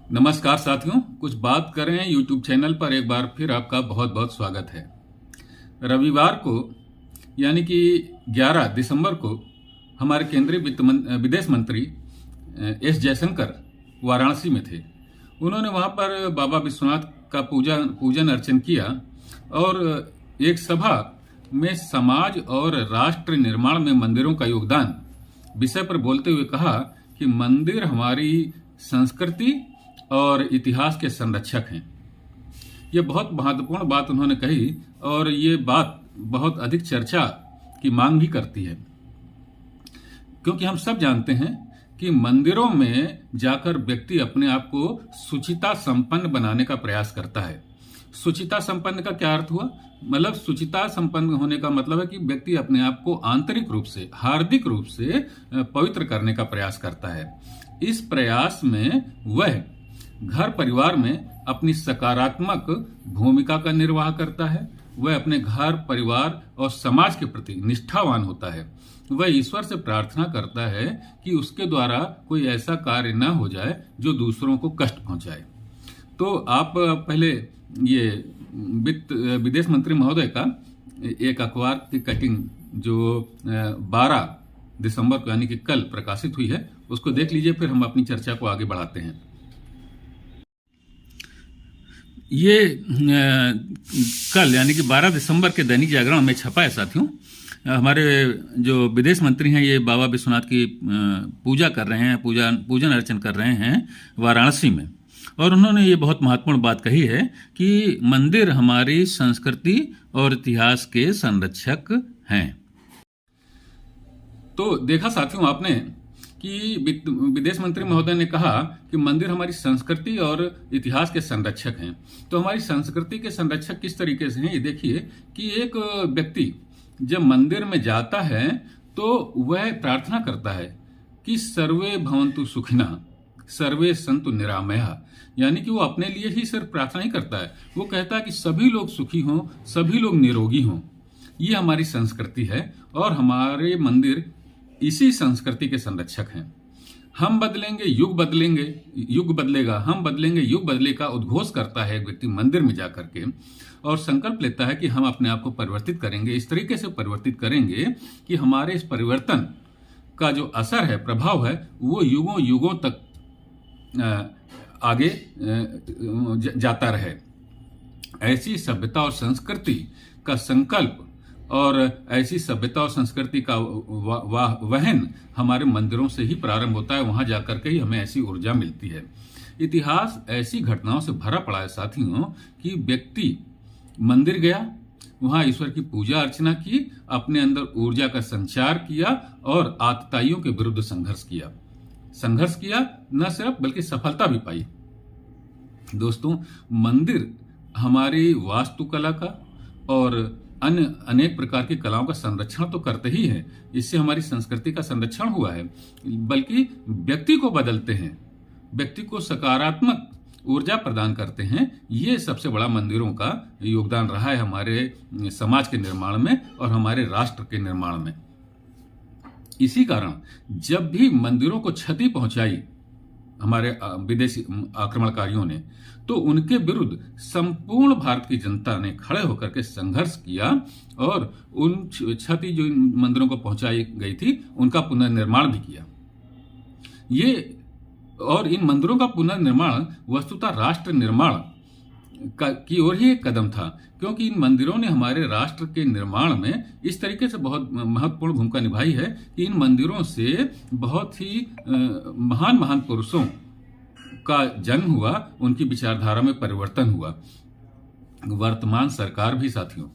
नमस्कार साथियों, कुछ बात करें यूट्यूब चैनल पर एक बार फिर आपका बहुत बहुत स्वागत है। रविवार को यानी कि 11 दिसंबर को हमारे केंद्रीय विदेश मंत्री एस जयशंकर वाराणसी में थे। उन्होंने वहां पर बाबा विश्वनाथ का पूजन अर्चन किया और एक सभा में समाज और राष्ट्र निर्माण में मंदिरों का योगदान विषय पर बोलते हुए कहा कि मंदिर हमारी संस्कृति और इतिहास के संरक्षक हैं। ये बहुत महत्वपूर्ण बात उन्होंने कही और ये बात बहुत अधिक चर्चा की मांग भी करती है, क्योंकि हम सब जानते हैं कि मंदिरों में जाकर व्यक्ति अपने आप को शुचिता संपन्न बनाने का प्रयास करता है। शुचिता संपन्न का क्या अर्थ हुआ? मतलब शुचिता संपन्न होने का मतलब है कि व्यक्ति अपने आप को आंतरिक रूप से, हार्दिक रूप से पवित्र करने का प्रयास करता है। इस प्रयास में वह घर परिवार में अपनी सकारात्मक भूमिका का निर्वाह करता है। वह अपने घर परिवार और समाज के प्रति निष्ठावान होता है। वह ईश्वर से प्रार्थना करता है कि उसके द्वारा कोई ऐसा कार्य न हो जाए जो दूसरों को कष्ट पहुंचाए। तो आप पहले ये विदेश मंत्री महोदय का एक अखबार की कटिंग जो 12 दिसंबर को यानी कि कल प्रकाशित हुई है उसको देख लीजिए, फिर हम अपनी चर्चा को आगे बढ़ाते हैं। ये कल यानी कि 12 दिसंबर के दैनिक जागरण में छपा है साथियों। हमारे जो विदेश मंत्री हैं ये बाबा विश्वनाथ की पूजा कर रहे हैं, पूजन अर्चन कर रहे हैं वाराणसी में, और उन्होंने ये बहुत महत्वपूर्ण बात कही है कि मंदिर हमारी संस्कृति और इतिहास के संरक्षक हैं। तो देखा साथियों आपने कि विदेश मंत्री महोदय ने कहा कि मंदिर हमारी संस्कृति और इतिहास के संरक्षक हैं। तो हमारी संस्कृति के संरक्षक किस तरीके से हैं ये देखिए कि एक व्यक्ति जब मंदिर में जाता है तो वह प्रार्थना करता है कि सर्वे भवन्तु सुखिनः सर्वे सन्तु निरामयाः, यानी कि वो अपने लिए ही सिर्फ प्रार्थना ही करता है, वो कहता है कि सभी लोग सुखी हों, सभी लोग निरोगी हों। ये हमारी संस्कृति है और हमारे मंदिर इसी संस्कृति के संरक्षक हैं। हम बदलेंगे, युग बदलेंगे, युग बदलेगा, हम बदलेंगे, युग बदलेगा उद्घोष करता है एक व्यक्ति मंदिर में जाकर के और संकल्प लेता है कि हम अपने आप को परिवर्तित करेंगे, इस तरीके से परिवर्तित करेंगे कि हमारे इस परिवर्तन का जो असर है, प्रभाव है, वो युगों युगों तक आगे जाता रहे। ऐसी सभ्यता और संस्कृति का संकल्प और ऐसी सभ्यता और संस्कृति का वहन हमारे मंदिरों से ही प्रारंभ होता है। वहां जाकर के ही हमें ऐसी ऊर्जा मिलती है। इतिहास ऐसी घटनाओं से भरा पड़ा है साथियों कि व्यक्ति मंदिर गया, वहां ईश्वर की पूजा अर्चना की, अपने अंदर ऊर्जा का संचार किया और आतताइयों के विरुद्ध संघर्ष किया न सिर्फ बल्कि सफलता भी पाई। दोस्तों, मंदिर हमारी वास्तुकला का और अन्य अनेक प्रकार की कलाओं का संरक्षण तो करते ही हैं, इससे हमारी संस्कृति का संरक्षण हुआ है, बल्कि व्यक्ति को बदलते हैं, व्यक्ति को सकारात्मक ऊर्जा प्रदान करते हैं। ये सबसे बड़ा मंदिरों का योगदान रहा है हमारे समाज के निर्माण में और हमारे राष्ट्र के निर्माण में। इसी कारण जब भी मंदिरों को क्षति पहुंचाई हमारे विदेशी आक्रमणकारियों ने, तो उनके विरुद्ध संपूर्ण भारत की जनता ने खड़े होकर के संघर्ष किया और उन क्षति जो इन मंदिरों को पहुंचाई गई थी उनका पुनर्निर्माण भी किया। और इन मंदिरों का पुनर्निर्माण वस्तुतः राष्ट्र निर्माण की ओर ही एक कदम था, क्योंकि इन मंदिरों ने हमारे राष्ट्र के निर्माण में इस तरीके से बहुत महत्वपूर्ण भूमिका निभाई है कि इन मंदिरों से बहुत ही महान महान पुरुषों का जन्म हुआ, उनकी विचारधारा में परिवर्तन हुआ। वर्तमान सरकार भी साथियों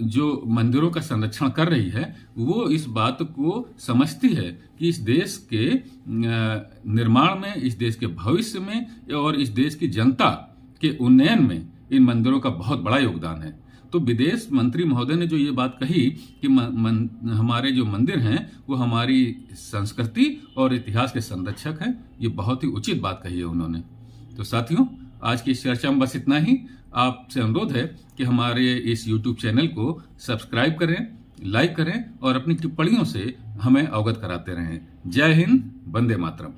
जो मंदिरों का संरक्षण कर रही है वो इस बात को समझती है कि इस देश के निर्माण में, इस देश के भविष्य में और इस देश की जनता के उन्नयन में इन मंदिरों का बहुत बड़ा योगदान है। तो विदेश मंत्री महोदय ने जो ये बात कही कि हमारे जो मंदिर हैं वो हमारी संस्कृति और इतिहास के संरक्षक हैं, ये बहुत ही उचित बात कही है उन्होंने। तो साथियों, आज की इस चर्चा में बस इतना ही। आपसे अनुरोध है कि हमारे इस YouTube चैनल को सब्सक्राइब करें, लाइक करें और अपनी टिप्पणियों से हमें अवगत कराते रहें। जय हिंद, वंदे मातरम।